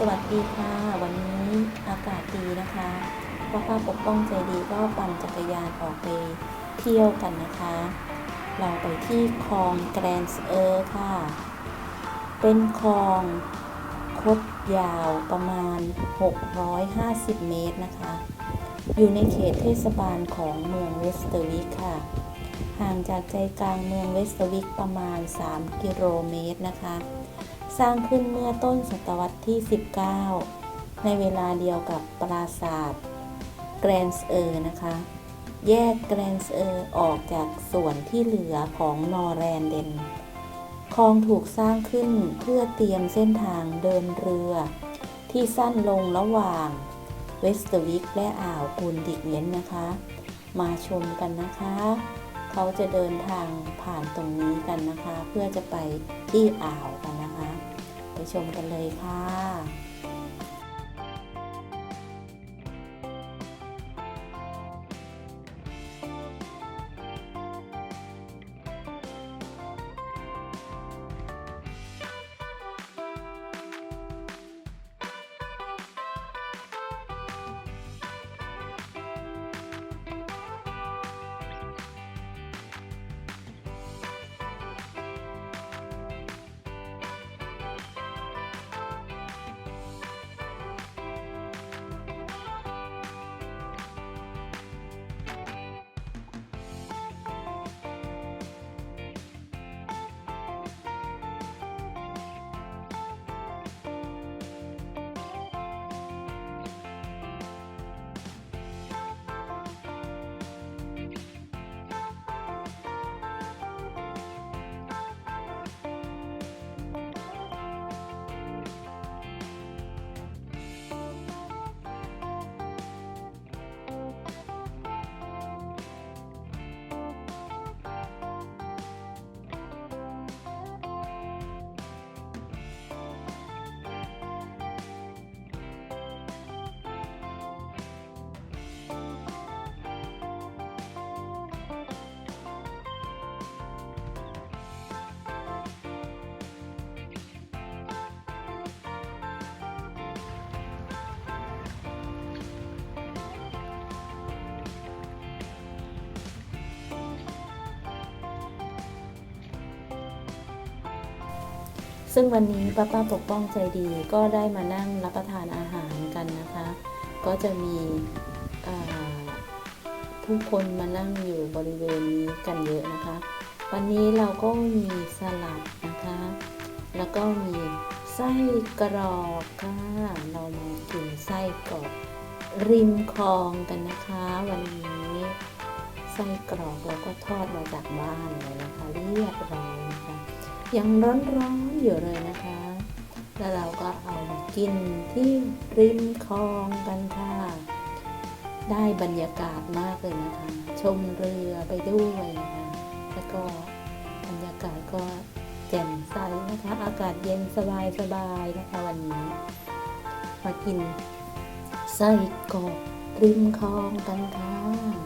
สวัสดีค่ะวันนี้อากาศดีนะคะป้าปกป้องใจดีก็ปั่นจักรยานออกไปเที่ยวกันนะคะเราไปที่คลองแกรนส์เออร์ค่ะเป็นคลองคดยาวประมาณ650 เมตรนะคะอยู่ในเขตเทศบาลของเมืองเวสเตอร์วิกค่ะห่างจากใจกลางเมืองเวสเตอร์วิกประมาณ3 กิโลเมตรนะคะสร้างขึ้นเมื่อต้นศตวรรษที่19ในเวลาเดียวกับปราสาทแกรนส์เออร์นะคะแยกแกรนส์เออร์ออกจากส่วนที่เหลือของนอร์แลนเดนคลองถูกสร้างขึ้นเพื่อเตรียมเส้นทางเดินเรือที่สั้นลงระหว่างเวสเตอร์วิกและอ่าวกูนดิกเวนนะคะมาชมกันนะคะเขาจะเดินทางผ่านตรงนี้กันนะคะเพื่อจะไปที่อ่าวกันนะคะไปชมกันเลยค่ะซึ่งวันนี้ป้าปกป้องใจดีก็ได้มานั่งรับประทานอาหารกันนะคะก็จะมีผู้คนมานั่งอยู่บริเวณนี้กันเยอะนะคะวันนี้เราก็มีสลัดนะคะแล้วก็มีไส้กรอกค่ะเรามากินไส้กรอกริมคลองกันนะคะวันนี้ไส้กรอกเราก็ทอดมาจากบ้านเลยนะคะเรียบร้อยนะคะยังร้อนๆอยู่เลยนะคะแล้วเราก็เอามากินที่ริมคลองกันค่ะได้บรรยากาศมากเลยนะคะชมเรือไปด้วยนะคะแล้วก็บรรยากาศก็แจ่มใสนะคะอากาศเย็นสบายๆนะคะวันนี้มากินไส้กรอกริมคลองกันค่ะ